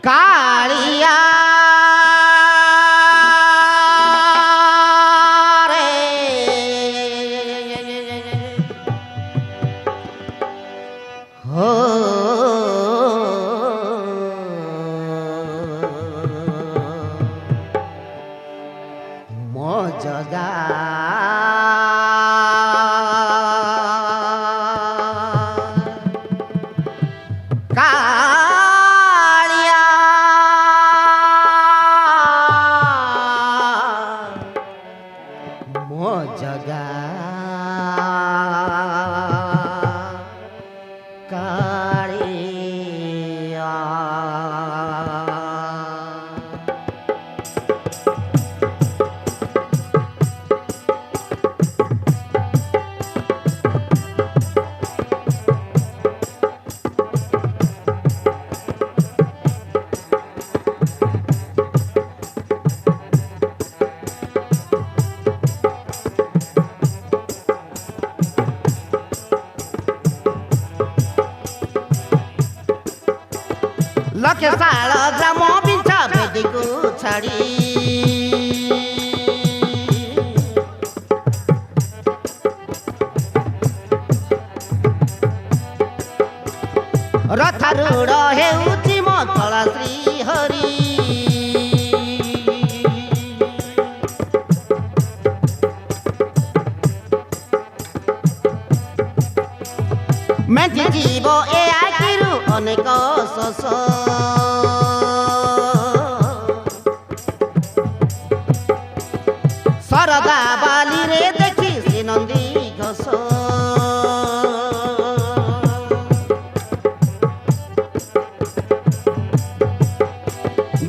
कालिया हो मो जगा कालिया मो जगा कालिया लखे साल ग्राम बिछा बेदी को छाड़ी रथारूढ़ हेउची मतला श्री हरि मेटी जीव ए आखिरु अनेक शोष शरदा बाली रे देखी श्री नंदी घोष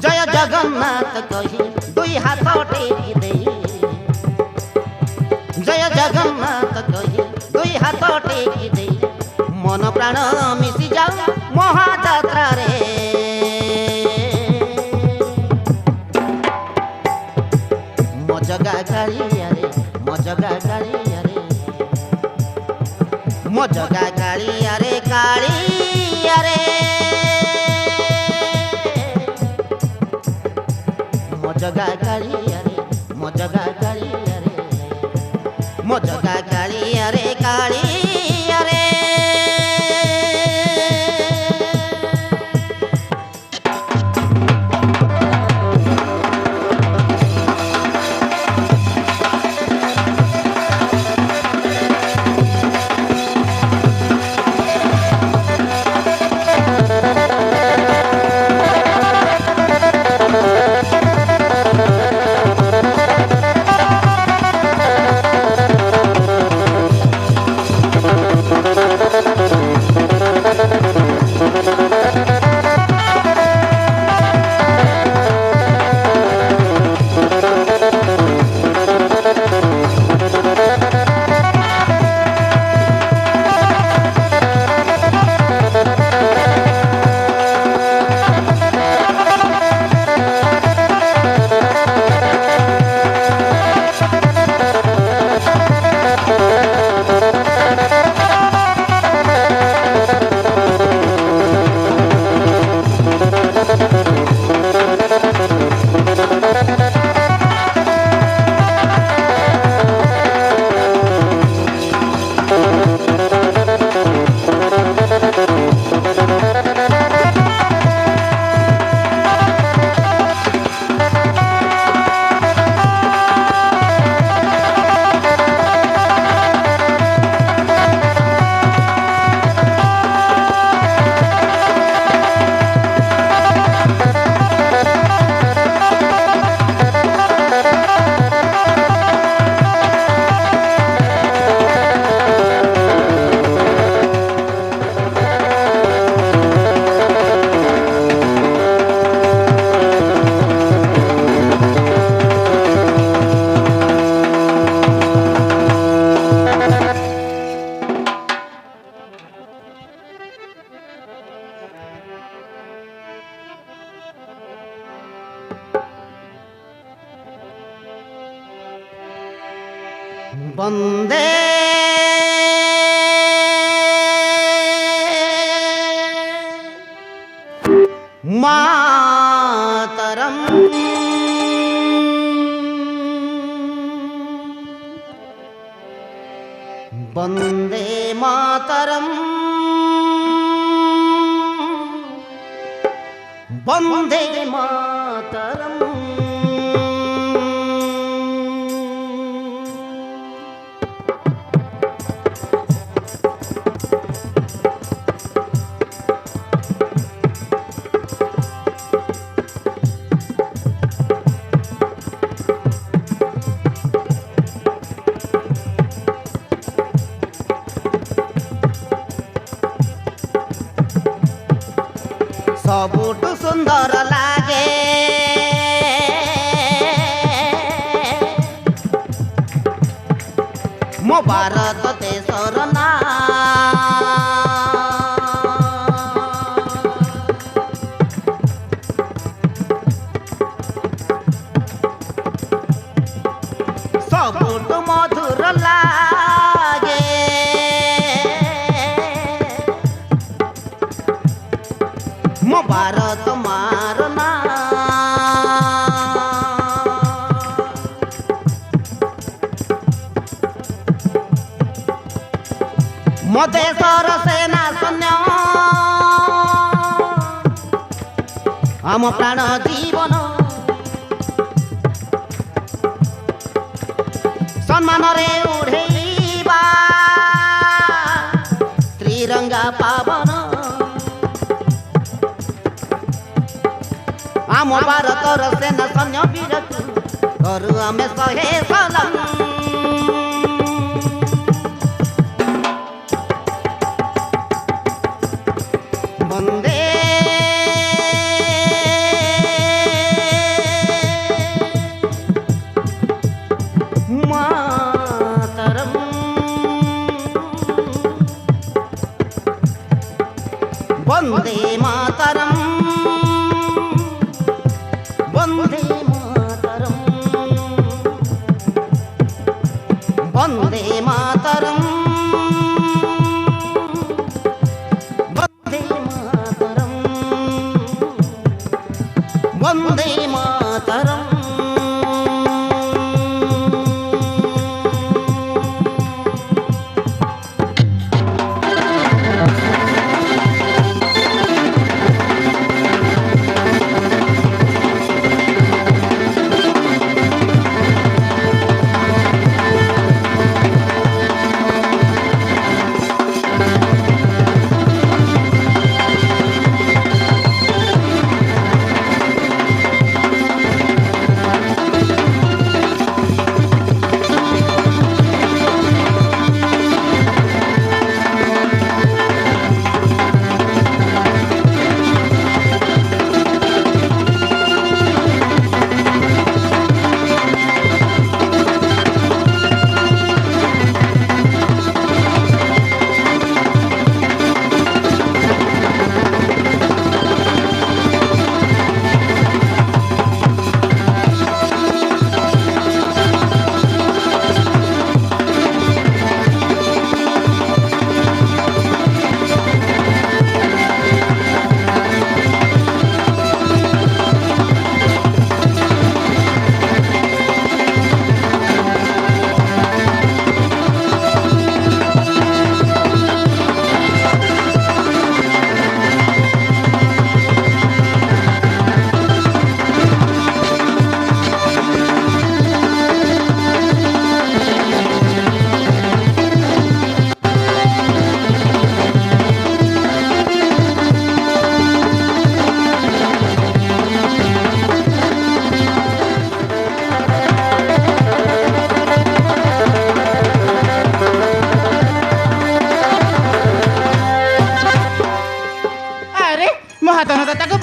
जय जगन्नाथ कही दुई हाथ टेकी दे जय जगन्नाथ कही दुई हाथ टेकी दे मन प्राण मिशि जाऊ महाजात्रा रे मो जगा कालिया रे मो जगा कालिया रे मो जगा कालिया रे कालिया रे मो जगा कालिया रे मो जगा कालिया रे मो जगा कालिया रे कालिया रे वंदे मातरम। वंदे मातरम वंदे मातरम। सबुठु सुंदर लागे मो भारत देशर ना सबुठु मधुर लागे मो भारत मारना। मो देशर सेना सैन्य आम प्राण जीवन सम्मान रे उड़ेबा त्रिरंगा पावन। आम भारतर सेना सैन्य वीरतु करू आमे सहे सलाम। वंदे मातरम वंदे मातरम वंदे मातरम वंदे मातरम वंदे मातरम वंदे मातरम।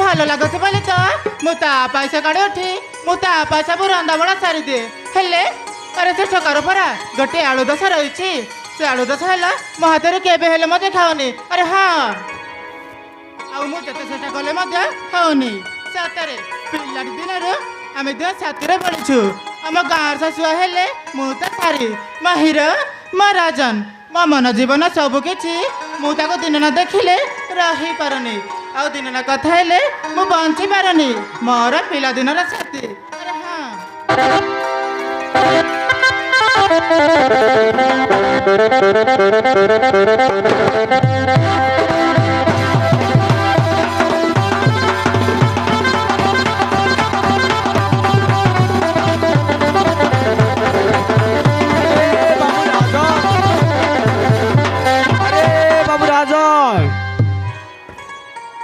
ଭଲ ଲାଗୁଛି ବୋଲି ତ ମୁଁ ତା ପଇସା କାଢ଼ି ଉଠି ମୁଁ ତା ପଇସା ସବୁ ରନ୍ଧାବଢ଼ା ସାରିଦିଏ। ହେଲେ ଆରେ ସେ ଠକାର ପରା ଗୋଟିଏ ଆଳୁ ଦୋସା ରହିଛି, ସେ ଆଳୁ ଦୋସା ହେଲା ମୋ ହାତରେ କେବେ ହେଲେ ମଧ୍ୟ ଖାଉନି। ଆରେ ହଁ, ଆଉ ମୁଁ ଯେତେ ଚେଷ୍ଟା କଲେ ମଧ୍ୟ ହଉନି। ସତରେ ପିଲାଟି ଦିନରୁ ଆମେ ଦୁଇ ସାଥିରେ ପଡ଼ିଛୁ। ଆମ ଗାଁର ଶାଶୁଆ ହେଲେ ମୁଁ ତା ଶାରୀ, ମୋ ହିରୋ, ମୋ ରାଜନ, ମୋ ମନ ଜୀବନ ସବୁ କିଛି। ମୁଁ ତାକୁ ଦିନ ନ ଦେଖିଲେ ରହିପାରୁନି, ଆଉ ଦିନ ନା କଥା ହେଲେ ମୁଁ ବଞ୍ଚି ପାରୁନି। ମୋର ପିଲାଦିନର ସାଥୀ। ଆରେ ହଁ।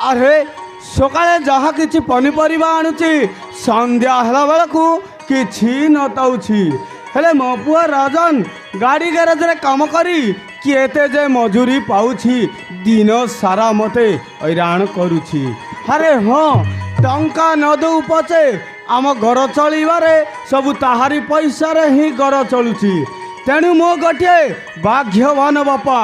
আরে সকালে যাহা কিছু পনিপরিবা আনুছি সন্ধ্যা হেলা বেড়াকু কিছু নতাউছি হেলে মো পুয়া রাজন গাড়ি গ্যারেজরে কাম করি কেতে যে মজুরি পাউছি দিন সারা মতে হইরাণ করুছি আরে হ্যাঁ টঙ্কা ন দৌ পଛে আম ঘর চলিবারে সবু তাহারি পয়সারে হি ঘর চলুছি তেণু মো গোটিয়ে ভাগ্যবান বাপা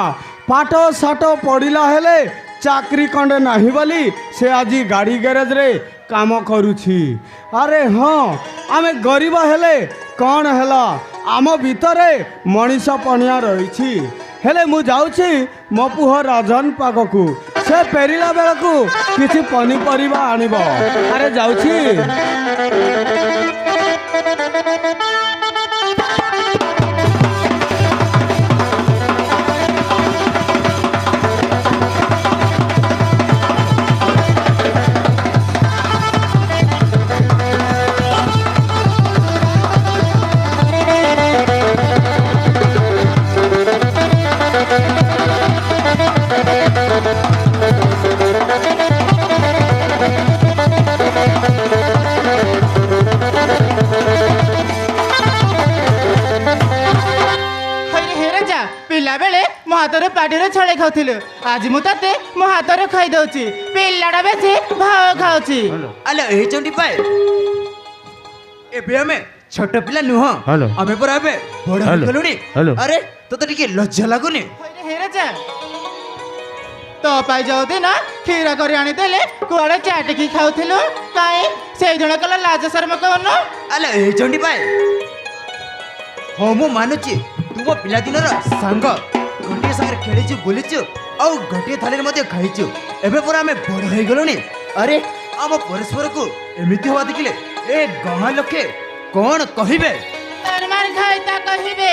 পাঠ সাঠ পড়িলা হেলে চাকরি খଣ୍ଡେ ନାହିଁ ବୋଲି ସେ ଆଜି ଗାଡ଼ି ଗ୍ୟାରେଜରେ କାମ କରୁଛି ଆରେ ହଁ ଆମେ ଗରିବ ହେଲେ କ'ଣ ହେଲା ଆମ ଭିତରେ ମଣିଷ ପଣିଆ ରହିଛି ହେଲେ ମୁଁ ଯାଉଛି ମୋ ପୁଅ ରାଜନ ପାଖକୁ ସେ ଫେରିଲା ବେଳକୁ କିଛି ପନିପରିବା ଆଣିବ ଆରେ ଯାଉଛି ପିଲାବେଳେ ମୋ ହାତରେ ପାଟିରେ ଛଳେଇ ଖାଉଥିଲୁ ଆଜି ମୁଁ ତତେ ମୋ ହାତରେ ଖାଇ ଦଉଛି ପିଲାଟା ବେଶୀ ଭାଅ ଖାଉଛି ଆଲୋ ଏଇ ଚଣ୍ଡି ପାଏ ଏବେ ଆମେ ଛୋଟ ପିଲା ନୁହଁ ଆମେ ପରା ଏବେ ବଡ଼ ହେଇଗଲୁଣି ଆରେ ତତେ ଟିକେ ଲଜ୍ଜା ଲାଗୁନି ହେ ରାଜା ତୋ ପାଇଁ ଯୋଉଦିନ କ୍ଷୀର କରି ଆଣିଦେଲେ କୁଆଡ଼େ ଚାଟିକି ଖାଉଥିଲୁ କାହିଁ ସେଇ ଜଣ କଲା ଲାଜ ଶର୍ମ କହୁନୁ ଆଲୋ ଏଇ ଚଣ୍ଡି ପାଏ ହଁ ମୁଁ ମାନୁଛି ତୁ ମୋ ପିଲାଦିନର ସାଙ୍ଗ ଗୋଟିଏ ସାଙ୍ଗରେ ଖେଳିଛୁ ବୁଲିଛୁ ଆଉ ଗୋଟିଏ ଥାଳିରେ ମଧ୍ୟ ଖାଇଛୁ ଏବେ ପରା ଆମେ ବଡ଼ ହେଇଗଲୁଣି ଆରେ ଆମ ପରସ୍ପରକୁ ଏମିତି ହବା ଦେଖିଲେ ଏ ଗାଁ ଲୋକେ କ'ଣ କହିବେ ତରମାର ଖାଇତା କହିବେ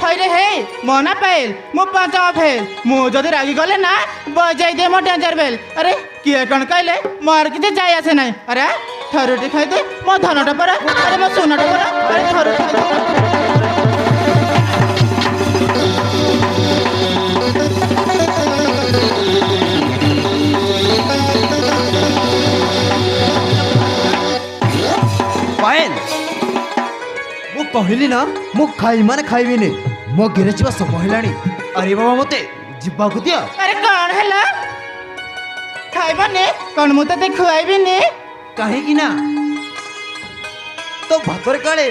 ହଇରେ ହେ ମନା ପାଇଲ ମୁଁ ପାଞ୍ଚ ଫେଲ ମୁଁ ଯଦି ରାଗିଗଲେ ନା ବଜାଇ ଦିଏ ମୋ ଡେଞ୍ଜର ବେଲ ଆରେ କିଏ କ'ଣ କହିଲେ ମୋର କିଛି ଯାଇ ଆସେ ନାହିଁ ଆରେ ଥରୁଟି ଖାଇଦେ ମୋ ଧନଟା ପରା ଆରେ ମୋ ସୁନାଟା ପରା ଆରେ ଥରୁଟି ଖାଇଦେ ପାଏଲ ମୁଁ କହିଲି ନା ମୁଁ ଖାଇ ମାନେ ଖାଇବିନି ମୋ ଘେରେ ଯିବା ସମୟ ହେଲାଣି ଆରେ ବାବା ମତେ ଯିବାକୁ ଦିଅ ଆରେ କ'ଣ ହେଲା ଖାଇବନି କ'ଣ ମୁଁ ତତେ ଖୁଆଇବିନି କାହିଁକି ନା ତୋ ଭାତରେ କାଳେ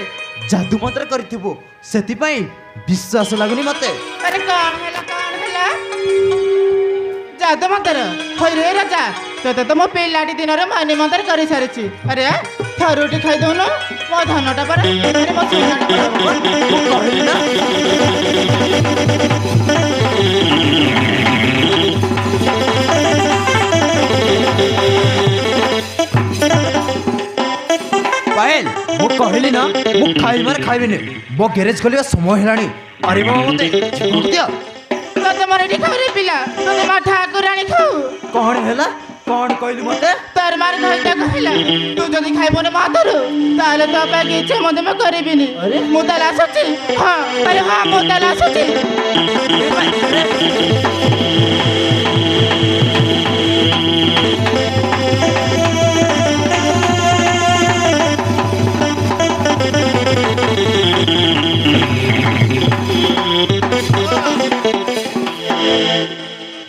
ଯାଦୁ ମନ୍ତ୍ର କରିଥିବୁ ସେଥିପାଇଁ ବିଶ୍ୱାସ ଲାଗୁନି ମତେ ଆରେ କ'ଣ ହେଲା ଯାଦୁ ମନ୍ତର ହଇରେ ରାଜା ତତେ ତ ମୋ ପିଲାଟି ଦିନରେ ମାନି ମନ୍ତର କରିସାରିଛି ଆରେ ଥରୁଟି ଖାଇଦଉନୁ ମୋ ଧନଟା ପରା ଆରେ ମୋ ସୁନାଟା ପରା ମୁଁ କହିଲି ନା ପାଏଲ ମୁଁ କହିଲି ନା ମୁଁ ଖାଇ ମାନେ ଖାଇବିନି ମୋ ଗ୍ୟାରେଜ ଖୋଲିବା ସମୟ ହେଲାଣି ଆରେ ବାବା ମତେ ଯିବାକୁ ଦିଅ ତତେ ମୋର ଏଠି ଖାଉରେ ପିଲା ତତେ ମା ଠାକୁରାଣୀ ଖାଉ କ'ଣ ହେଲା କ'ଣ କହିଲୁ ମତେ ତୋର ମାର ଖାଇତା କହିଲା ତୁ ଯଦି ଖାଇବନି ମୋ ହାତରୁ ତାହେଲେ ତୋ ପାଇଁ କିଛି ମଧ୍ୟ ମୁଁ କରିବିନି ମୁଁ ତାହେଲେ ଆସୁଛି ହଁ ଆରେ ହଁ ମୁଁ ତାହେଲେ ଆସୁଛି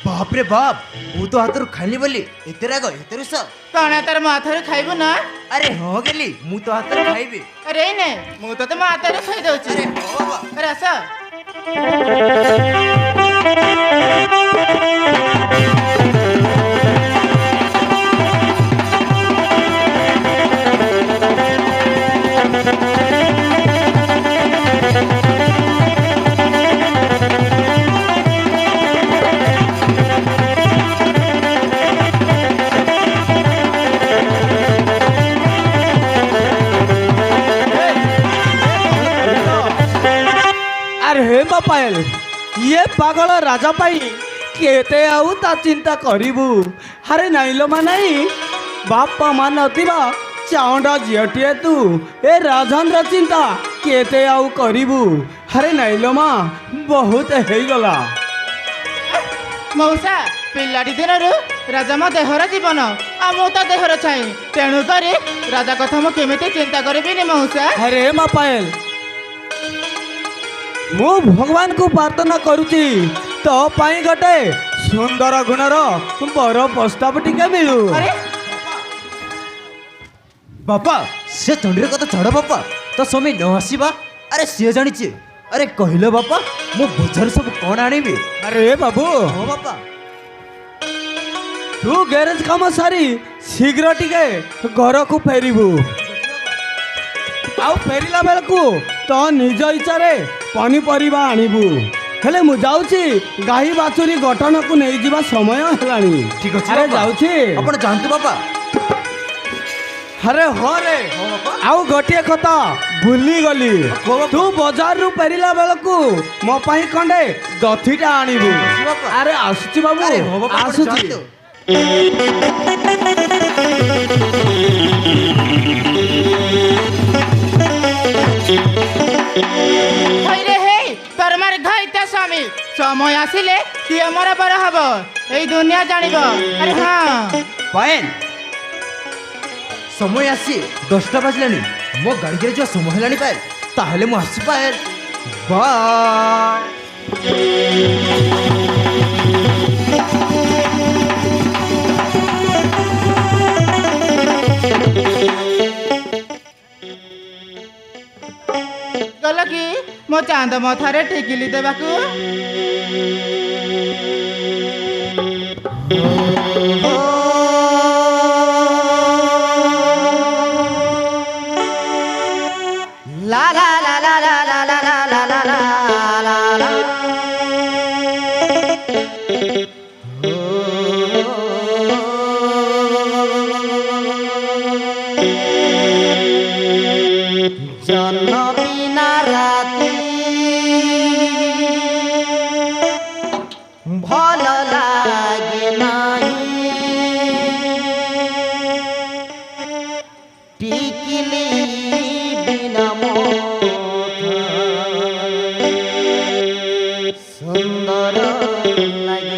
ବାପରେ ବାପ ମୁଁ ତ ହାତରୁ ଖାଇଲି ବୋଲି ଏତେ ରାଗ ଏତେ ରୁଷ କ'ଣ ତାର ମୋ ହାତରେ ଖାଇବୁ ନା ଆରେ ହଁ ଗେଲି ମୁଁ ତ ହାତରେ ଖାଇବି ଆରେ ନେ ମୁଁ ତତେ ମୋ ହାତରେ ଖାଇ ଦଉଛି ଆରେ ହଁ ବାବା ଆରେ ଆସ ଆରେ ହେ ବାପାଏଲ ଇଏ ପାଗଳ ରାଜା ପାଇଁ କେତେ ଆଉ ତା ଚିନ୍ତା କରିବୁ। ଆରେ ନାଇଲୋ ମା ନାଇଁ ବାପା ମା ନଥିବା ଚାଉଣ୍ଡା ଝିଅଟିଏ ତୁ ଏ ରାଜନର ଚିନ୍ତା କେତେ ଆଉ କରିବୁ। ଆରେ ନାଇଲୋ ମା ବହୁତ ହେଇଗଲା। ମଉସା ପିଲାଟି ଦିନରୁ ରାଜା ମୋ ଦେହର ଜୀବନ ଆଉ ମୁଁ ତା ଦେହର ଛାଇ, ତେଣୁ କରି ରାଜା କଥା ମୁଁ କେମିତି ଚିନ୍ତା କରିବିନି ମଉସା। ଆରେ ମା ପାଏଲ ମୁଁ ଭଗବାନଙ୍କୁ ପ୍ରାର୍ଥନା କରୁଛି ତୋ ପାଇଁ ଗୋଟେ ସୁନ୍ଦର ଗୁଣର ବର ପ୍ରସ୍ତାବ ଟିକେ ମିଳୁ। ଆରେ ବାପା ସେ ଚଣ୍ଡୀର କଥା ଛାଡ଼ ବାପା, ତ ସ୍ୱାମୀ ନ ଆସିବା। ଆରେ ସିଏ ଜାଣିଛି। ଆରେ କହିଲ ବାପା ମୁଁ ବଜାରରୁ ସବୁ କ'ଣ ଆଣିବି? ଆରେ ବାବୁ ହଁ ବାପା। ତୁ ଗ୍ୟାରେଜ କାମ ସାରି ଶୀଘ୍ର ଟିକେ ଘରକୁ ଫେରିବୁ। ଆଉ ଫେରିଲା ବେଳକୁ ତୋ ନିଜ ଇଚ୍ଛାରେ ପନିପରିବା ଆଣିବୁ। ହେଲେ ମୁଁ ଯାଉଛି ଗାଈ ବାଛୁରୀ ଗଠନକୁ ନେଇଯିବା ସମୟ ହେଲାଣି। ଠିକ ଅଛି ଆରେ ବାପା। ଯାଉଛି। ଆପଣ ଯାଆନ୍ତୁ ବାପା। ଆରେ ହଁ ରେ ଆଉ ଗୋଟିଏ କଥା ଭୁଲିଗଲି। କୁହ ବାପା। ତୁ ବଜାରରୁ ଫେରିଲା ବେଳକୁ ମୋ ପାଇଁ ଖଣ୍ଡେ ଦଥିଟା ଆଣିବୁ। ଅଛି ବାପା। ଆରେ ଆସୁଛି ବାବୁ ଆରେ ହଁ ବାପା, ଆପଣ ଆସୁଛି। ଯାଆନ୍ତୁ। ହଇରେ ହେଇ ତୋର ମାର ଘାଇତା ସ୍ୱାମୀ, ସମୟ ଆସିଲେ କିଏ ମୋର ବର ହବ ଏଇ ଦୁନିଆ ଜାଣିବ। ଆରେ ହଁ ପାଏଲ ସମୟ ଆସି 10ଟା ବାଜିଲାଣି, ମୋ ଗାଡ଼ିରେ ଯିବା ସମୟ ହେଲାଣି ପାଏଲ। ତାହେଲେ ମୁଁ ଆସି ପାଏଲ, ବାଏ। ଗଲ କି ମୋ ଚାନ୍ଦ ମଥାରେ ଟିକିଲି ଦେବାକୁ। La la la la la la la la la la la la la. জন্ম বিনা রাতি ভাল লাগে নাই, টিকিলি বিনা মথা সুন্দর লাগে নাই।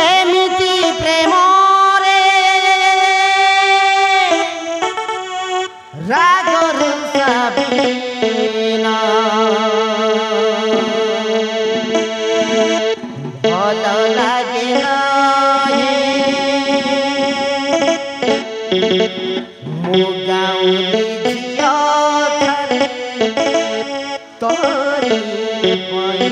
এমিতি প্রেমরে রাগর সাবিনা ভাল লাগে নাই, মো গাউলি ঝিଅ ঠারে তোরি পয়ে।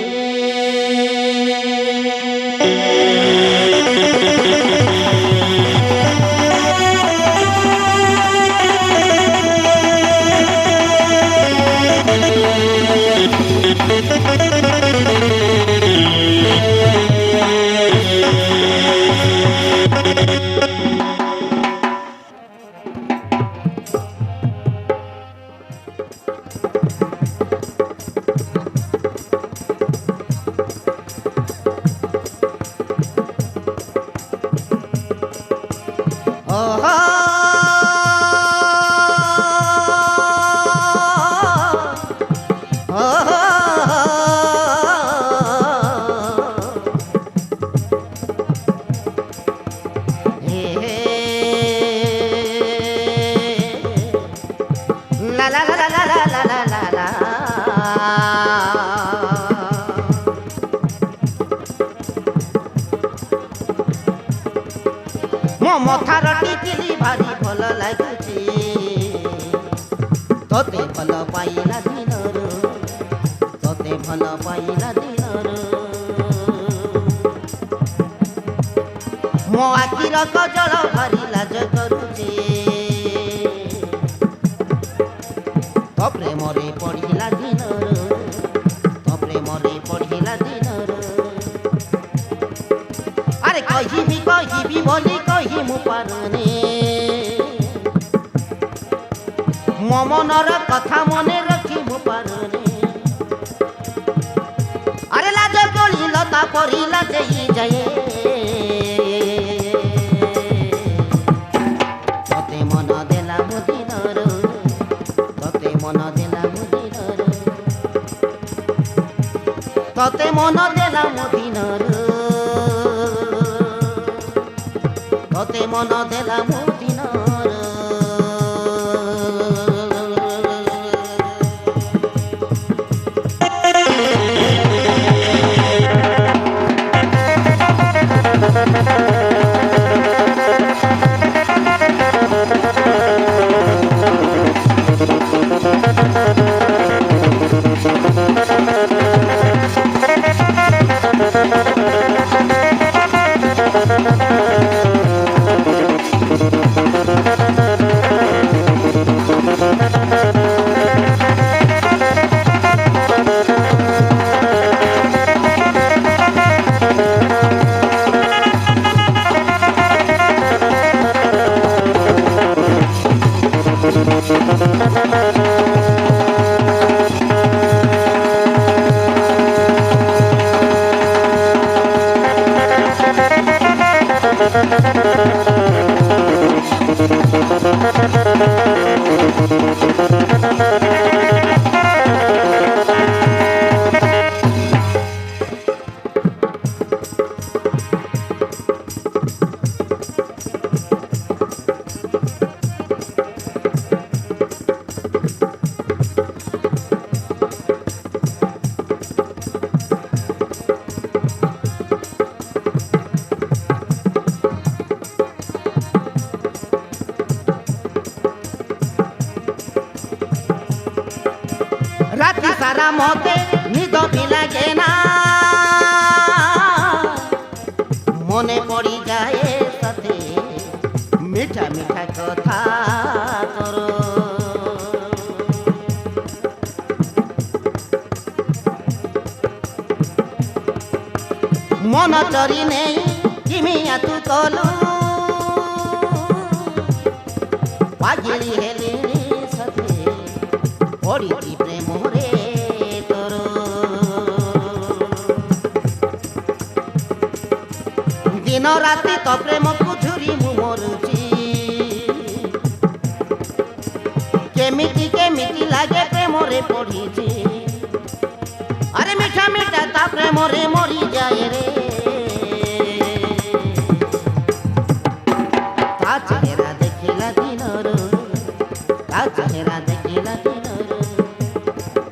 La la la la la la la la la la. ମୋ ମଥାର ଟିକିଲି ଭାରି ଭଲ ଲାଗୁଛି, ତୋତେ ଭଲ ପାଇଲା ଦିନରୁ, ତୋତେ ଭଲ ପାଇଲା ଦିନରୁ। ମୋ ଆଖିର କଜଳ ଭାରି ଲାଜ କରୁଛି, तो प्रेमरे पढ़िला दिनर, तो प्रेमरे पढ़िला दिनर। अरे कहिबी कहिबी बोली कहि मु पारुनी, ମୋ ମନର କଥା ମନେ ରଖି ମୁଁ ପାରୁନି ଆରେ ଲାଜ କଳି ଲତା ପରି ଲାଜେଇ ଯାଏ ତତେ ମନ ଦେଲା ମୋ ଦିନର ତତେ ମନ ଦେଲା ମୋ ଦିନର ତତେ ମନ ଦେଲା ମୋ ଦିନର ତତେ ମନ ଦେଲା ମୋ ଦିନର राति सारा मोते निद भी लागे ना मने पड़ी जाए साथे मीठा मीठा कथा करो मन चरी नहीं किमिया तू कलू पागिली हेलिनी साथे पड़ी प्रेम रे तोर दिन राति तो प्रेम को झुरी मु मरुची केमिति केमिति लागे प्रेम रे पढ़ीची अरे मीठा मीठा ता प्रेम रे मरी जाए रे ता चेहरा देखिला दिनर ता चेहरा देखिला दिनर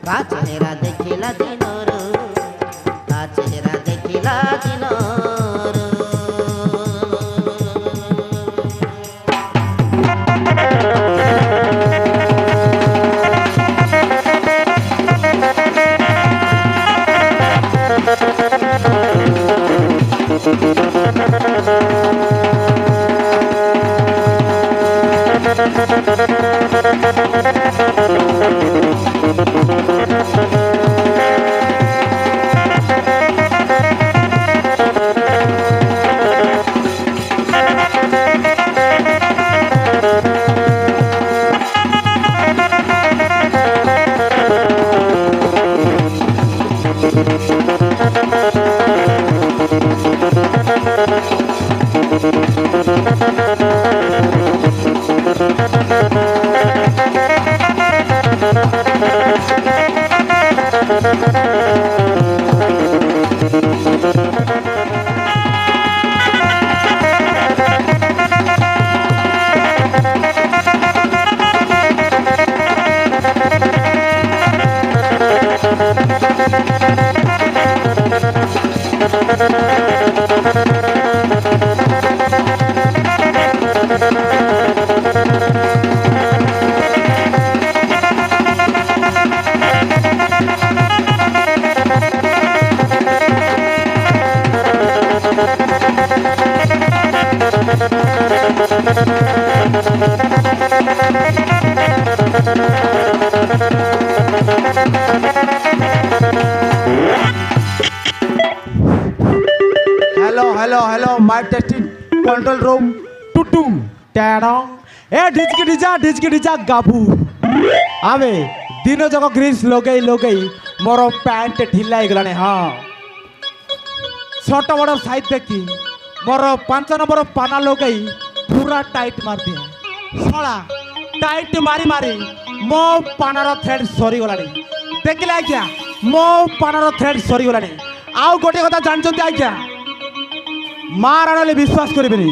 ता चेहरा देखिला दिनर ता चेहरा देखिला दिनर hello mike testing control room टुटुम टेडों ए डिजकी डिजा गाबू आवे दिन जक ग्रीस लगई लगई मोर पैंट ढिला गलाने हाँ छोट बड़ साइज देखी मोर 5 नंबर पाना लगई पूरा टाइट मार दिए सला टाइट मारी मारी मो पानार थ्रेड सरी गलानी देखिले आज्ञा मो पानार थ्रेड सरी गलानी आउ गोटे कथा जानछन्ती आज्ञा मार आनले विश्वास करिबेनी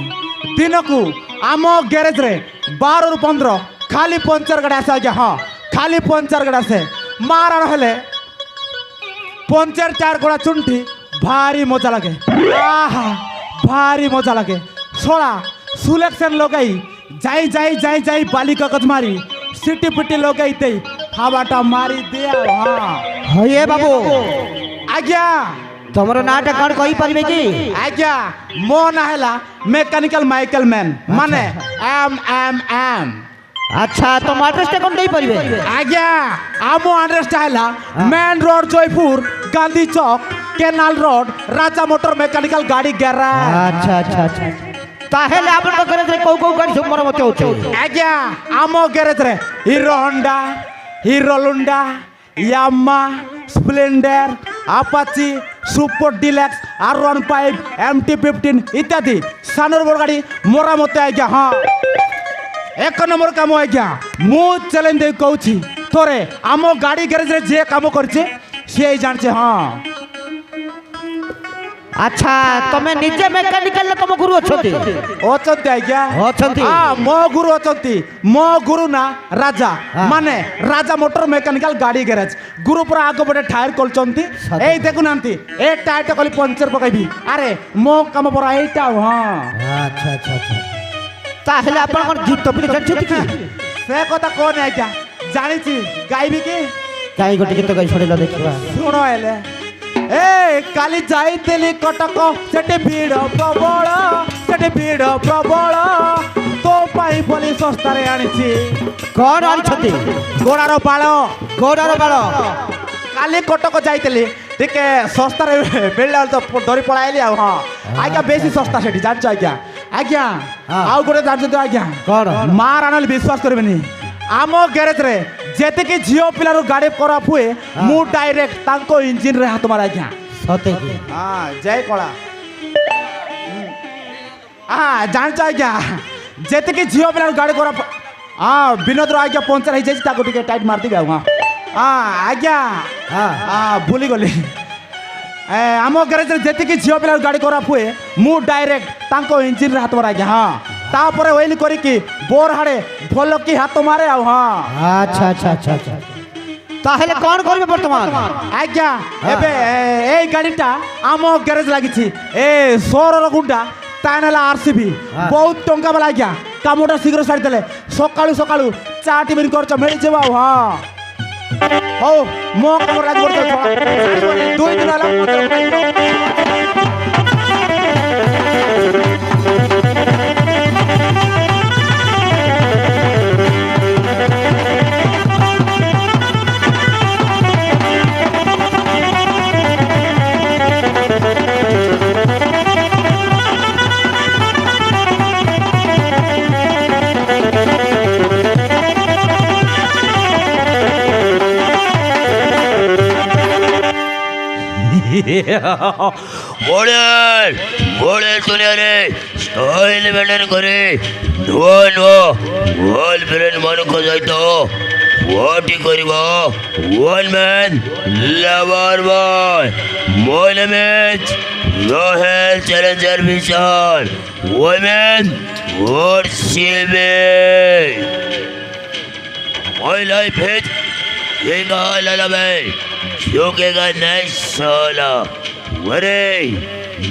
दिन को आम गैरेज रे 12 ରୁ 15 खाली पंचर गाड़ी आसे आज्ञा हाँ खाली पंचर गाड़ी आसे मार आन हेले पंचर 4 गोड़ा चुंठी भारी मजा लगे आहा भारी मजा लगे छोड़ा सुलेक्शन लगाई जाई जाई जाई जाई बाली कागज मारी सिटी पिटी लगाई दे हवाटा मारी दिया हाँ हये बाबू आज्ञा तमरो नाटा कौन कहि परिबे की आज्ञा मो ना हैला मैकेनिकल माइकल मैन माने एम अच्छा तुम एड्रेस टा कौन दे परिबे आज्ञा आमो एड्रेस हैला मेन रोड जयपुर गांधी चौक केनाल रोड राजा मोटर मैकेनिकल गाड़ी गैराज अच्छा अच्छा अच्छा ताहेले आपन को गैरेज रे को गाड़ी सब मरम्मत होचे आज्ञा आमो गैरेज रे हीरो होंडा हीरो लुंडा Yamaha Splendor Apache Super Deluxe R15 MT15 इत्यादि सानर बड़ गाड़ी मरम्मत आज्ञा हाँ एक नंबर काम आज्ञा मु चैलेंज दे कहूची थोरे आमो गाड़ी गैरेज रे जे काम करछे से जानछे हाँ अच्छा तमे निजे मैकेनिकल तुम गुरु अछती अछती आज्ञा अछती हाँ मो गुरु अछती मो गुरु ना राजा माने राजा मोटर मैकेनिकल गाड़ी गैरेज गुरु पर आगो बटे टायर खोलचंती ए देखु नांती ए टायर तो खाली पंचर पकाइबी अरे मो काम पर एटा हां अच्छा अच्छा अच्छा ताहेले आपन कोन गीत भी जानछती की से कथा कोन आज्ञा जानि छी गाइबी की काई गोटे गीत गाई छोड़ेला देखबा सुनो एले ए काली जाइतेली कटक सेटे भीड़ प्रबल सेटे भीड़ प्रबल तो पाई बोली सस्तारे आनिछि कौन आछती गोड़ार बाल काली कटक जाइतेली टिके सस्तारे मिलला तो धरी पळाइली आ हां आज्ञा बेसी सस्ता सेठी जानछ आज्ञा आज्ञा आउ गोटे जानछ आज्ञा कौन मार आनल विश्वास करबेनी आमो गैरेज रे जेते कि जियो पिलार गाड़ी खराब हुए मु डायरेक्ट तांको इंजिन रे हाथ मारा आज्ञा सते की हां जय कला हां जानछ आज्ञा जेते कि जियो पिलार गाड़ी खराब हां विनोद रो आज्ञा पंचर हो जाई ताको टिके टाइट मार दिबे हां हां आज्ञा हां भूली गली ए आमो गैरेज रे जेते कि जियो पिलार गाड़ी खराब हुए मु डायरेक्ट तांको इंजिन रे हाथ मारा आज्ञा हां तापरे ओइल करी कि बोर हाड़े भल की हाथ मारे आ हां अच्छा अच्छा अच्छा अच्छा ताहेले कौन करबे वर्तमान आज्ञा एबे ए गाड़ीटा आमो गैरेज लागि छी ए सोरर गुंडा तानेला आरसीबी बहुत टंका वाला आज्ञा कामोटा शीघ्र सारी देले सकाळू सकाळू चा टिफिन करछ मिल जेबा हां हो मो कमर लागि करछ 2 दिन आला मोड़े सुने रे स्टाइल मेंटेन करे नुआ नुआ वॉल ब्रेन मन को जाइतो व्हाट करिबो वन मैन लवर बॉय मोल मैच रोहेल चैलेंजर मिशन वुमेन और सिल्वे माय लाइफ इज ये गाला भाई जोकेगा नहीं साला वरे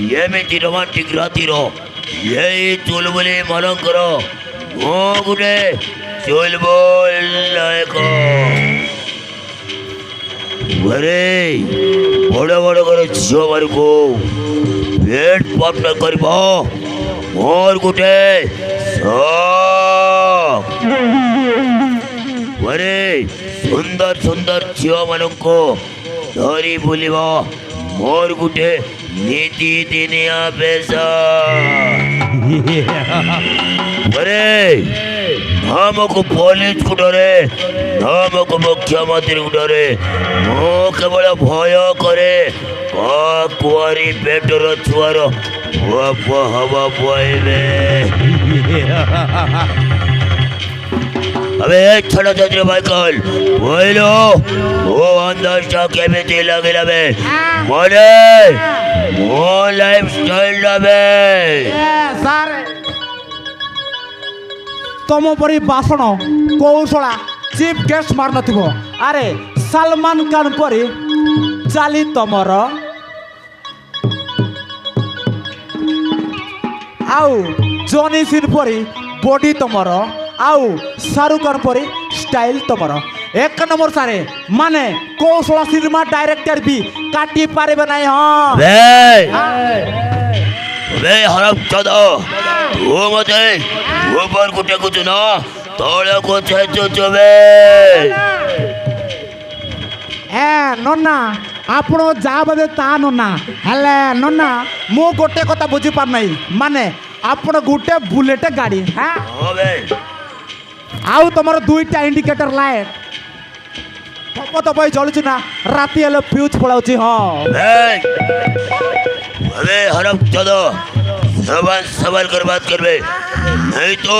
ये में रोमांटिक राती रो ये चुलबुली मन करो मो गुटे चुलबुल लायको वरे बड़ बड़ करे झियो मार को पेट पापना करबो मोर गुटे वरे सुंदर सुंदर झियो मान को धरी बुलिब मोर गुटे nitidinia pesa. अरे नामको पुलिस को डरे नामको मुख्यमंत्री को डरे मो केवल भय करे कुआरी पेटर छुआर बाप हवा पहले अबे छड़ा चंद्र माइकल बोलो वो अंदाजा केमिति लगे बे मोरे मो लाइफ स्टाइल बे ସାର୍ ତମ ପରି ବାସନ କୌଶଳା ଚିଫ୍ ଗେଷ୍ଟ ମାରୁନଥିବ ଆରେ ସଲମାନ ଖାନ ପରି ଚାଲି ତମର ଆଉ ଜନି ସିନ୍ ପରି ବଡି ତମର ଆଉ ଶାହରୁଖ ଖାନ ପରି ଷ୍ଟାଇଲ ତମର ଏକ ନମ୍ବର ସାରେ ମାନେ କୌଶଳ ସିନେମା ଡାଇରେକ୍ଟର ବି କାଟି ପାରିବେ ନାହିଁ ହଁ बे हरम चलो तू मते ऊपर कुटे कुछ ना तोड़े को छेचो चबे ए नन्ना ଆପଣ ଯାହା ଭାବେ ତା ନନା ହେଲେ ନନା ମୁଁ ଗୋଟେ କଥା ବୁଝିପାରୁ ନାହିଁ ମାନେ ଆପଣ ଗୋଟେ ବୁଲେଟ ଗାଡ଼ି ହଁ अबे ଆଉ ତମର ଦୁଇଟା ଇଣ୍ଡିକେଟର ଲାଇଟ୍ ତପ ତପ ଜଳୁଛି ନା ରାତି ହେଲେ ଫ୍ୟୁଜ୍ ପଳାଉଛି ହଁ अबे हरम चलो जबान सवाल कर बात कर बे नहीं तो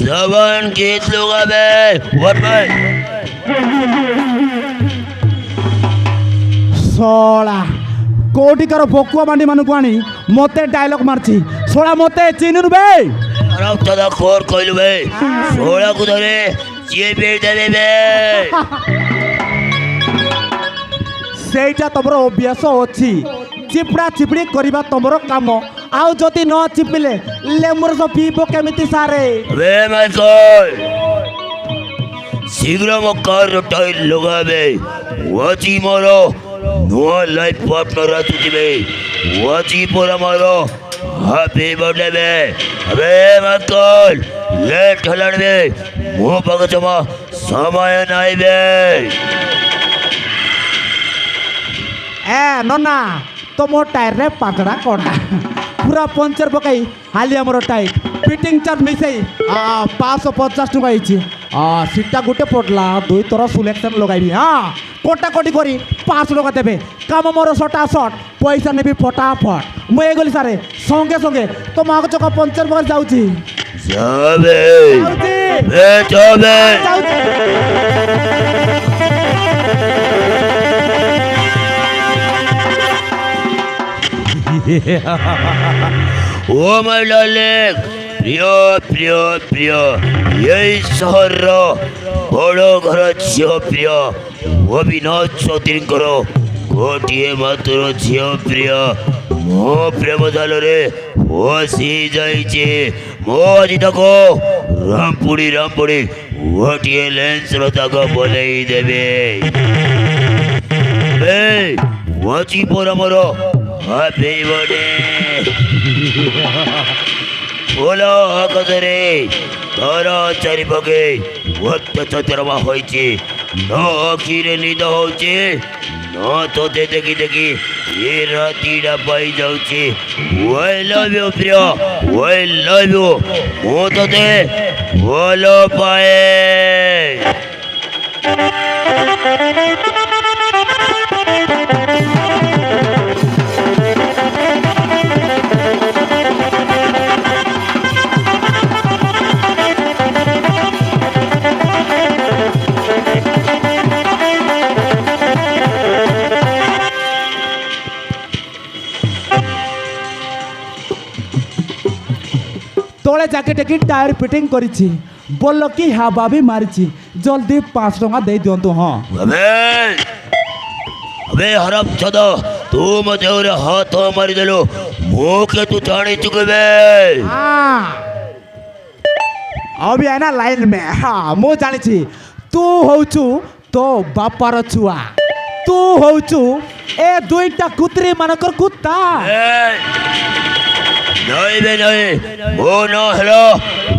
जबान गीत लूंगा बे व्हाट भाई ଶଳା କୋଉଠିକାର ବକୁଆ ମାଣ୍ଡି ମାନଙ୍କୁ ଆଣି ମୋତେ ଡାଇଲଗ ମାରୁଛି ଶଳା ମୋତେ ଚିହ୍ନୁନୁ ବେ हरम चलो खोर कोइलु बे सोला को धरे ये बेट दे बे ସେଇଟା ତମର ଅଭ୍ୟାସ ଅଛି ଚିପଡ଼ା ଚିପଡ଼ି କରିବା ତମର କାମ ଆଉ ଯଦି ନ ଚିପିଲେ ଲେମ୍ବୁର ସହ ପିଇବ କେମିତି ସାରେ अबे माइकल शीघ्र मो कार टाइल लगाबे वाची मोरो नुआ लाइफ पार्टनर आती बे वाची पर मारो हैप्पी बर्थडे बे अबे माइकल लेट हलन बे मो पग जमा समय नाइ बे ए नना ତମ ଟାୟାରରେ ପାତଡ଼ା କଣା ପୁରା ପଞ୍ଚର ପକାଇ ହାଲି ଆମର ଟାଇଟ୍ ଫିଟିଂ ଚାର୍ଜ ମିଶାଇ 550 ଟଙ୍କା ହେଇଛି ସିଟା ଗୋଟେ ପଡ଼ିଲା 2 ଥର ସିଲେକ୍ସନ୍ ଲଗାଇବି ହଁ କଟାକଟି କରି 500 ଟଙ୍କା ଦେବେ କାମ ମୋର ସଟା ସଟ୍ ପଇସା ନେବି ଫଟାଫଟ ମୁଁ ଏଇଗଲି ସାରେ ସଙ୍ଗେ ସଙ୍ଗେ ତମ ଆଗ ଚକା ପଞ୍ଚର ପକାଇ ଯାଉଛି जाबे ଯାଉଛି बे जाबे ଯାଉଛି ओ माय डार्लिंग प्रिय प्रिय प्रिय यही सहर बड़ घर झील प्रिय अविनाश चौधरी गोटे मात्र झील प्रिय मो प्रेम जाल फसी जाइए मो आज तक रामपुड़ी गोटे लेंस तक बोलई देवे वाची पर मोर हैप्पी बर्थडे बोलो आकाशरे तारा चारिपाखे भक्त चतरमा होइछि न आखिरे निद होछि न तोते देखी देखी ये रातीडा पाई जाउछि आई लव यू प्रिय आई लव यू मो तोते बोलो पाए तले जाके टेकी टायर फिटिंग करिछि बोल कि हावा भी मारिछि जल्दी 5 टका दे दियंतु हाँ अबे हरम चदा तू मते और हाथ मारी देलो मुके तू जानी चुके बे अभी है ना लाइन में हाँ मु जानी छी तू होचु तो बापार छुआ तू होचु ए दुईटा कुत्री मानकर कुत्ता नहीं बे नहीं वो ना हेलो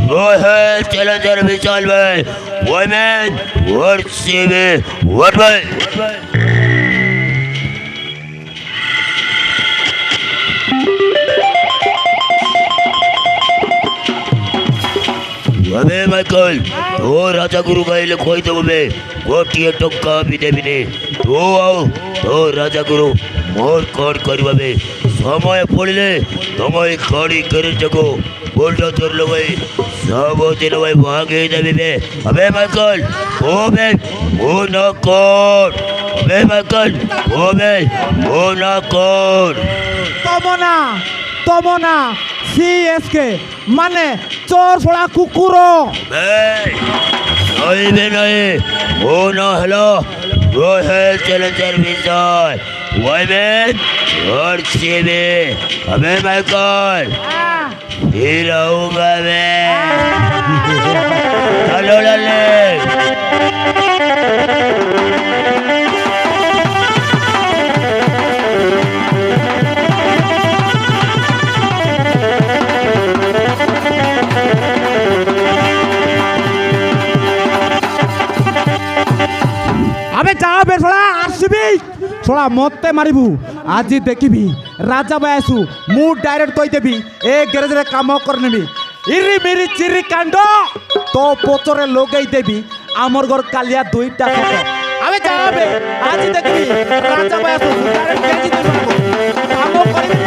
वो है चैलेंजर विशाल भाई वुमेन वर्ड सीवी वर्ड भाई अबे माइकल तो राजा गुरु गाइले खोइते बे गोटिए टक्का भी देबिने तो आओ तो राजा गुरु मोर कौन करबे समय पड़िले तमय गाड़ी करे जगो बोल्टा तोर लगई सब दिन भाई भागे देबे बे अबे माइकल ओ ना कोड अबे माइकल ओ ना कोड तमना सीएसके माने चोर छोड़ा कुकुरो नहीं वो ना हेलो रोयल चैलेंजर विजय वाइमेन और सीबी अबे माइकल फिर आऊंगा मैं चलो लल्ले अबे जाओ बे छोड़ा आरसीबी छोड़ा मते मारिबू आज देखिबी राजा बायसु मु डायरेक्ट कहि देबी ए गैरेज रे काम करनेबी इरी मेरी चिरी कांड तो पोचरे लगई देबी आमर घर कालिया दुईटा सक अबे जाओ बे आज देखिबी राजा बायसु डायरेक्ट केजी देबी काम करबी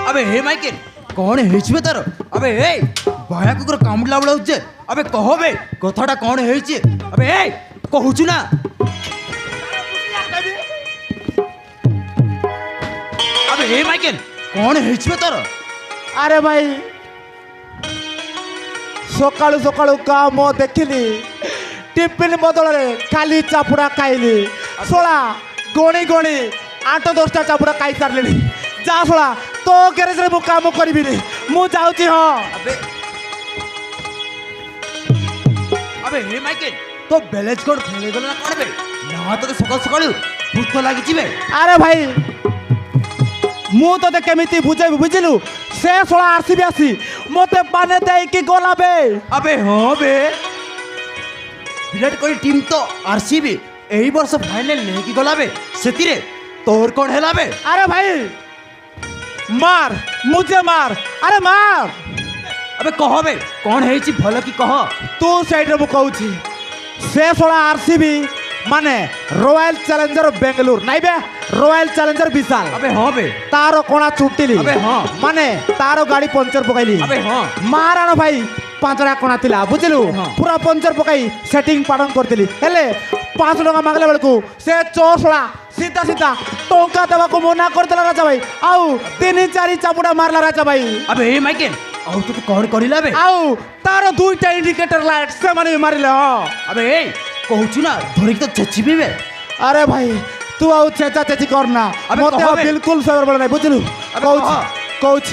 अबे हे माइकल कौन हेछि तार अबे ए भाया कुकुर कामुडला बळ होचे अबे कहो बे कथाटा कौन हेछि अबे ए कहूछु ना अबे हे माइकल कौन हेछि तार अरे भाई सकाळु सकाळु काम देखिली टिफिन बदल खाली चापुड़ा खाइली सोला गणी गणी 8-10टा चापुड़ा खाई सारे जा सोला तो गैरेज रे मु काम करबी रे मु जाउची हां अबे हे माइकल तो बैलेंस कोड फेले गला ना कोन बे ना तो सकाळ सकाळ भूत लागि जिबे अरे भाई मु तो केमिति बुझे बुझिलु से सोला आरसीबी आसी मते पाने दे कि गोला बे अबे हां बे विराट कोहली टीम तो आरसीबी एही वर्ष फाइनल लेकी गला बे सेतिरे तोर कोन हेला बे अरे भाई मार मुझे मार अरे मार अबे कह बे कौन हेछि भलो की कह तू साइड रे मु कहूची से सोला आरसीबी माने रॉयल चैलेंजर बेंगलुरु नाइ बे रॉयल चैलेंजर विशाल अबे हां बे तारो कोणा छुट्टिली अबे हाँ माने तारो गाड़ी पंचर पकाइली अबे हाँ माराण भाई 5टा कोणा थिला बुझिलु हाँ। पूरा पंचर पकाई सेटिंग पाडन करतिली हेले 5 टका मांगले बेलकू से चोर सोला सीधा सीधा टोका देवा को मना करतला राजा भाई आउ 3-4 चापुड़ा मारला राजा भाई अबे हे माइकल आउ तो कौन करिला बे आउ तारो 2टा इंडिकेटर लाइट से माने मारिले हां अबे ए कहूछु ना धरि तो चचिबे बे अरे भाई तू आउ चेचा चेची करना अबे मते कहो बे। बिल्कुल सबर बळ नै बुझलु अबे कहूछ कहो। कहूछ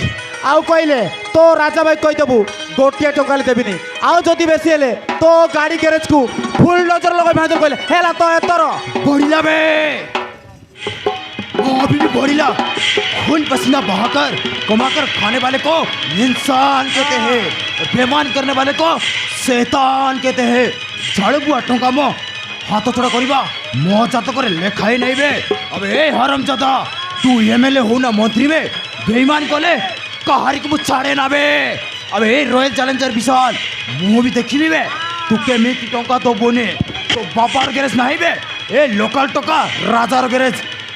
आउ कइले तो राजा भाई कहि देबू गोटिया टोकाले देबिनी आउ जदी बेसी हेले तो गाड़ी गैरेज को फुल नजर लगाय भांजर कइले हेला तो एतर बढ़िला बे वो अभी भी बढ़िला खून पसीना बहाकर कमाकर खाने वाले को इंसान कहते हैं बेमान करने वाले को शैतान कहते हैं झाड़ू बुआ टोका मो हाथ छोड़ा करिबा मो जात करे लेखाई नहीं बे अबे ए हरामजादा तू एमएलए हो ना मंत्री में बेईमान कले कहारी को छाड़े ना बे अबे ए रॉयल चैलेंजर विशाल मु भी देखिबी बे तू केमिति टोका तो बोने तो बापार गैरेज नहीं बे ए लोकल टोका राजार गैरेज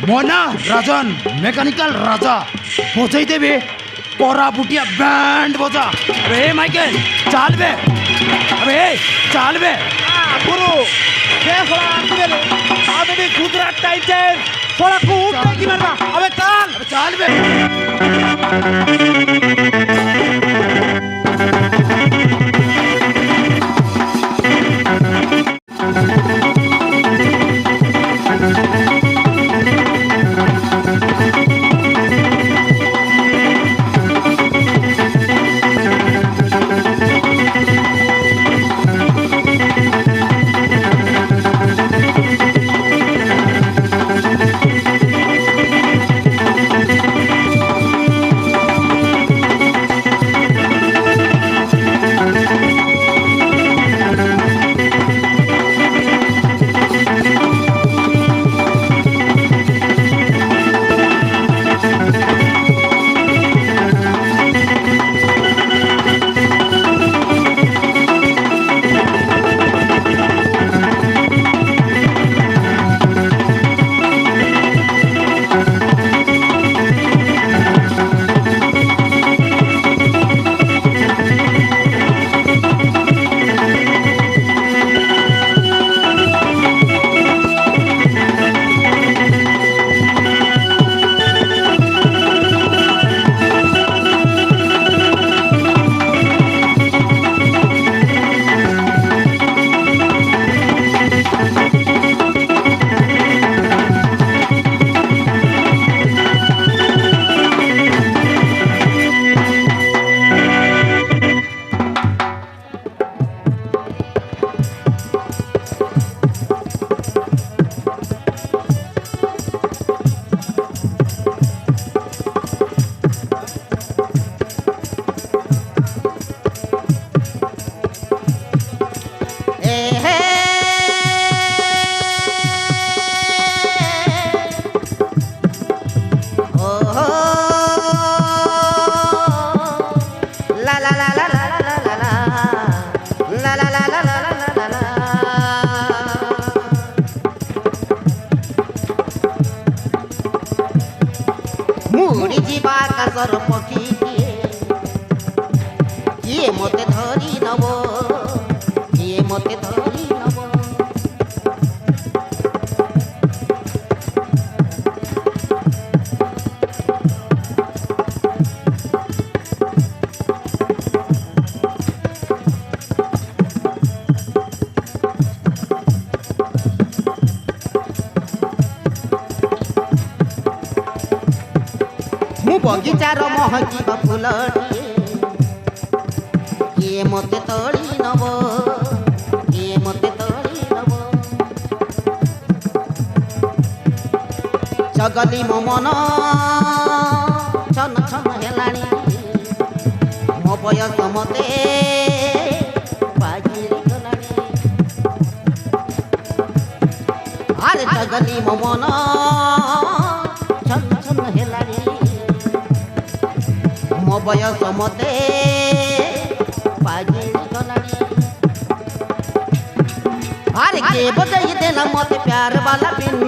मोना राजन मेकानिकल राजा बजाई देबे कोरा बुटिया बैंड बजा अबे ए माइकल चाल बे अबे ए चाल बे गुरु के सोला आंदले आबे भी गुजरात टाइटन सोला को उठा की मारबा अबे चल अबे चाल बे ବଗିଚାର ମହକିବ ଫୁଲଟିଏ କିଏ ମୋତେ ତୋଳି ନବ କିଏ ମୋତେ ତୋଳି ନବ ଚଗଲି ମୋ ମନ ଛନ ଛନ ହେଲାଣି ମୋ ବୟସ ମୋତେ ପାଗିଳି ଗଲାଣି ଆରେ ଚଗଲି ମୋ ମନ ଛନ ଛନ ହେଲାଣି ମୋ ବୟସ ମୋତେ ପାଗିଳି ଗଲାଣି ଆରେ କେ ବଜାଇ ଦେଲା ମୋତେ ପ୍ୟାର ବାଲା ବିନ୍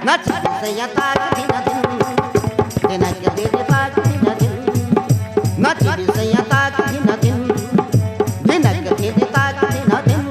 नच सैया ताक दिन दिन दिन के दिन ताक दिन दिन नच सैया ताक दिन दिन दिन के दिन ताक दिन दिन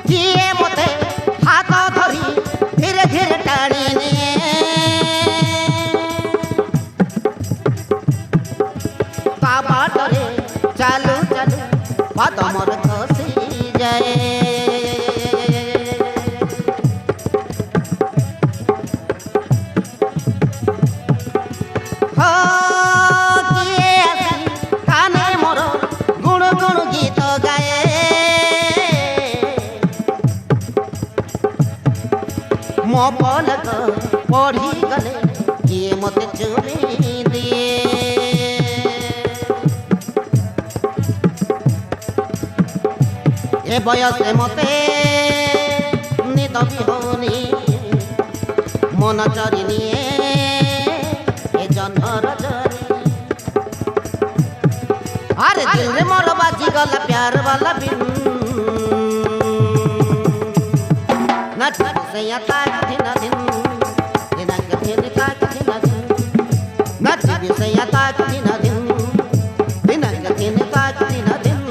किए मते हाथ धरी धीरे धीरे टाणी निए ता बाटरे चालू चालू पाद मोर खसी जाए हो किए आसी काने मोर गुण गुण गीत गाए मो पलक पढ़ी गले किए मते चुमी दिए ए बयसे मते निद भी होनी मन चरी निए ए जन्मर जरी अरे दिल रे मोर बाजी गला प्यार वाला बिन नच सैया ताक दिन दिन दिन के दिन ताक दिन दिन नच सैया ताक दिन दिन दिन के दिन ताक दिन दिन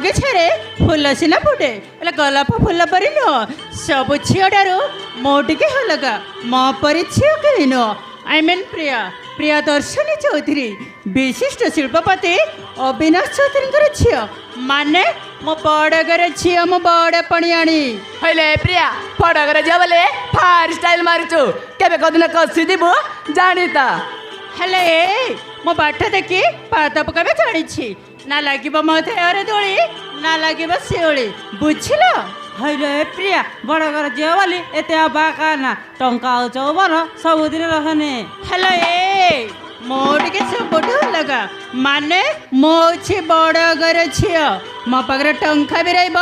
ବଗିଚାରେ ଫୁଲ ସିନା ଫୁଟେ ହେଲେ ଗୋଲାପ ଫୁଲ ପରି ନୁହଁ। ସବୁ ଝିଅଠାରୁ ମୋ ଟିକେ ଅଲଗା, ମୋ ପରି ଝିଅ କେହି ନୁହଁ। ଆଇ ମିନ୍ ପ୍ରିୟଦର୍ଶିନୀ ଚୌଧୁରୀ, ବିଶିଷ୍ଟ ଶିଳ୍ପପତି ଅବିନାଶ ଚୌଧୁରୀଙ୍କର ଝିଅ। ମାନେ ମୋ ବଡ଼ଘର ଝିଅ, ମୋ ବଡ଼ ପଣିଆଣି। ହଇଲେ ପ୍ରିୟା ଫଟକରେ ଯିବ ବୋଲେ ଫାର ଷ୍ଟାଇଲ ମାରୁଛୁ, କେବେ କଦିନ କଷି ଯିବୁ ଜାଣିତା। ହେଲେ ମୋ ବାଟ ଦେଖି ପାଦ ପକାଇବା ଜାଣିଛି। ନା ଲାଗିବ ମୋ ଦେହରେ ଦୋଳି, ନା ଲାଗିବ ଶିଉଳି, ବୁଝିଲ? ହଇରେ ପ୍ରିୟା ବଡ଼ ଘର ଝିଅ ବୋଲି ଏତେ ଅବାକା ନା, ଟଙ୍କା ଆଉ ଚଉବନ ସବୁଦିନ ରହେନି। ହେଲୋ ମୋ ଟିକେ ସବୁଠୁ ଅଲଗା। ମାନେ ମୁଁ ହେଉଛି ବଡ଼ ଘର ଝିଅ। ମୋ ପାଖରେ ଟଙ୍କା ବି ରହିବ,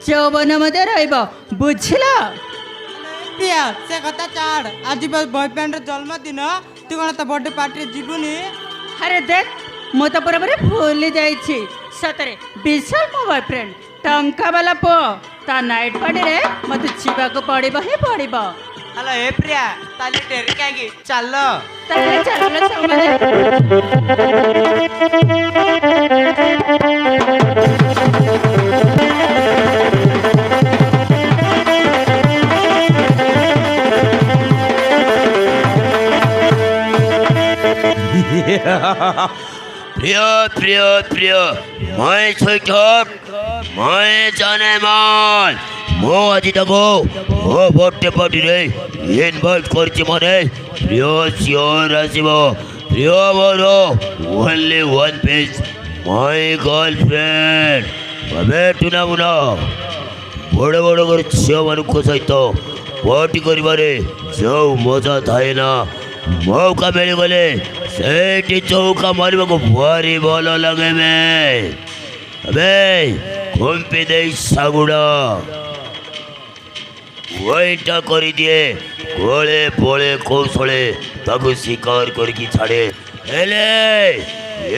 ଯୌବନ ମଧ୍ୟ ରହିବ, ବୁଝିଲ? ପ୍ରିୟା ସେ କଥା ଛାଡ଼, ଆଜି ବୟଫ୍ରେଣ୍ଡର ଜନ୍ମଦିନ, ତୁ କ'ଣ ତା ବର୍ଥଡେ ପାର୍ଟିରେ ଯିବୁନି? ଆରେ ଦେଖ, ମୁଁ ତ ପୁରାପୁରି ଭୁଲି ଯାଇଛି। ସତରେ ବିଶାଲ ମୋ ବୟଫ୍ରେଣ୍ଡ, ଟଙ୍କା ବାଲା ପୁଅ। ତା ନାଇଟ୍ ପାର୍ଟିରେ ମୋତେ ଯିବାକୁ ପଡ଼ିବ ହିଁ ପଡ଼ିବ। ହ୍ୟାଲୋ ଏ ପ୍ରିୟା, ତାହେଲେ ଡେରି କାହିଁକି, ଚାଲ। ତାହେଲେ ଚାଲ ସେମାନେ। প্রিয় প্রিয় প্রিয় মই শৈঠক, মই জানে মান মো আজি তাকো ও বর্থডে পার্টিরে ইনভাইট করছি। মানে প্রিয় শিওর আসিব। প্রিয় মোর only one piece my girlfriend. ভাবে টুনা মুনা বড় বড় করে ঝিଅମାନଙ୍କ ସହିତ ପାର୍ଟି କରିବାରେ ଯେଉଁ ମଜା ଥାଏ ନା, ମୌକା ମିଳିଗଲେ ସେଇଠି ଚୌକା ମାରିବାକୁ ଭାରି ଭଲ ଲାଗେ। ଏବେ ଘୁମ୍ପି ଦେଇ ଶାଗୁଡ଼ା ওইটা করে দিয়ে গোলে পোলে কৌশলে তাকে শিকার করিকি ছাড়ে। হেলে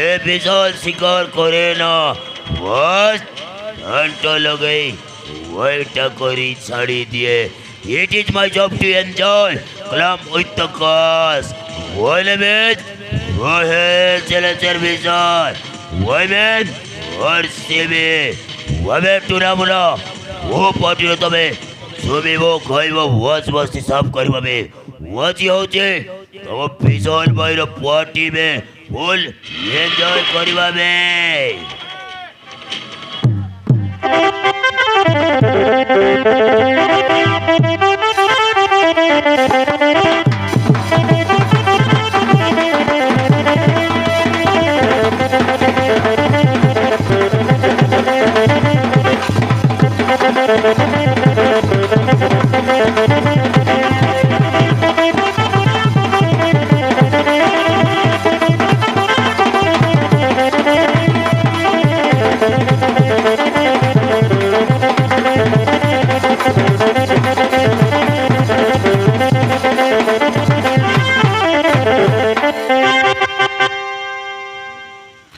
এ বিশাল শিকার করে না, বাস ঘন্টা লগাই ওইটা করে ছাড়ি দিয়ে। It is my job to enjoy climb with the cause. Women, go ahead, Celestial Vision. Women, worship me. Women to Ramuna, wo party to me. শুনিব খাইব ওয়াজ মস্তি সব করব মে ওয়াজি হচ্ছে তব বিশাল বাইর পার্টি মে ফুল এনজয় করিবা মে।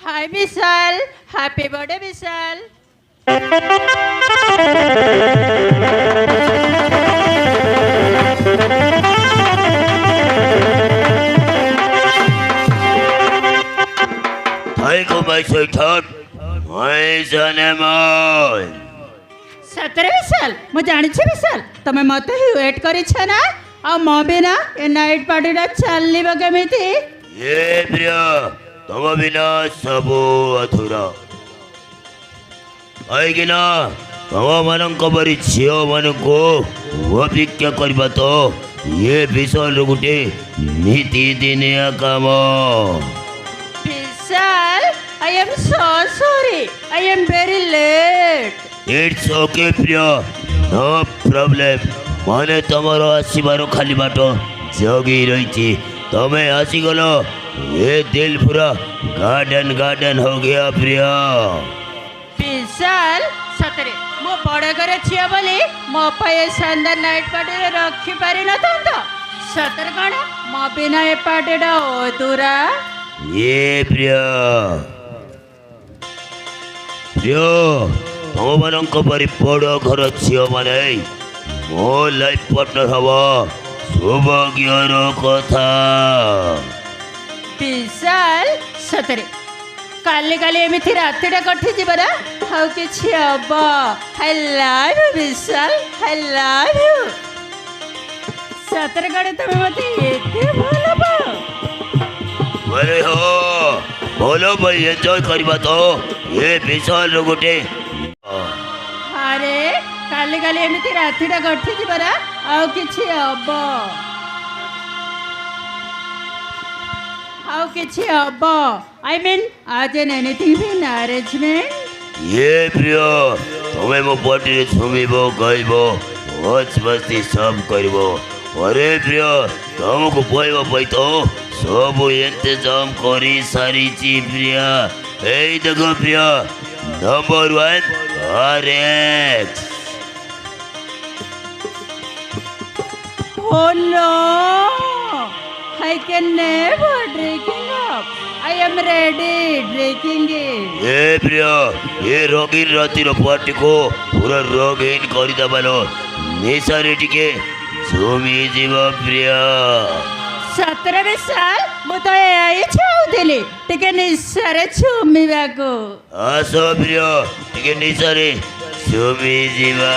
Hi Vishal, happy birthday Vishal. Thank you, my sweetheart. My Zanemon. ସତରେ ବିଶାଲ, ମୁଁ ଜାଣିଛି ବିଶାଲ ତମେ ମୋତେ ହିଁ ୱେଟ୍ କରିଛ ନା। ଆଉ ମୋ ବିନା ଏ ନାଇଟ୍ ପାର୍ଟିଟା ଚାଲିବ କେମିତି? ये प्रिय तम बिना सब अधूरा କାହିଁକିନା ତମମାନଙ୍କ ପରି ଝିଅମାନଙ୍କୁ ଅପେକ୍ଷା କରିବା ତ ଏ ବିଷୟରେ ଗୋଟେ ନୀତିଦିନିଆ କାମ। Vishal, I am so sorry. I am very late. It's okay Priya, no problem. ମାନେ ତମର ଆସିବାର ଖାଲି ବାଟ ଜଗି ରହିଛି। ତମେ ଆସିଗଲ, ଏ ଦିଲ ପୁରା ଗାର୍ଡେନ ଗାର୍ଡେନ ହୋ ଗୟା ପ୍ରିୟ। ବିଶାଲ, ସତରେ ମୋ ବଡ଼ ଘର ଝିଅ ବୋଲି ମୋ ପାଇଁ ଏ ଶାନଦାର ନାଇଟ୍ ପାର୍ଟିରେ ରଖିପାରିନଥାନ୍ତ। ସତରେ କ'ଣ ମୋ ବିନା ଏ ପାର୍ଟିଟା ଅଧୁରା? ଏ ପ୍ରିୟ ପ୍ରିୟ, ତମମାନଙ୍କ ପରି ବଡ଼ ଘର ଝିଅମାନେ ମୋ ଲାଇଫ୍ ପାର୍ଟନର ହବ ସୌଭାଗ୍ୟର କଥା। ବିଶାଲ, ସତରେ କାଲି କାଲି ଏମିତି ରାତିଟା କଟିଯିବ ନା ଆଉ କିଛି ହବ। I love you Vishal, I love you. ସତରେ କଣ ତମେ ମତେ ଏତେ ଭଲ ପାଅ? अरे हो बोलो भाई एंजॉय करवा तो ये विशाल रो गोटे ଆରେ କାଲି କାଲି ଏମିତି ରାତିଟା କଟିଯିବ ନା ଆଉ କିଛି ହବ। ଆଉ କିଛି ହବ। ଆଇ ମିନ୍ ଆଜ ଏନ୍ ଏନିଥିଙ୍ଗ ବିନ୍ ଆରେଞ୍ଜମେଣ୍ଟ। ये प्रिय तुम्हें मो पार्टी रे छुमिबो गाइबो मौज मस्ती सब करबो। अरे प्रिय तुमको पाइबा पाई तो सब इंतजाम करी सारी ची प्रिय। ए देखो प्रिय number 1 RX। Oh no! I can never drinking up. I am ready drinking it. ये प्रिय ये रंगीन राती रो पार्टी को पूरा रंगीन कर दबालो निशा रे टिके झूमी जीवा प्रिय। 17 ବିଶାଲ ମୁଁ ତ ଏଇ ଚାହୁଁଥିଲି ଟିକେ ନିଶାରେ ଛୁମିବାକୁ। आसो प्रिय टिके निशा रे झूमी जीवा।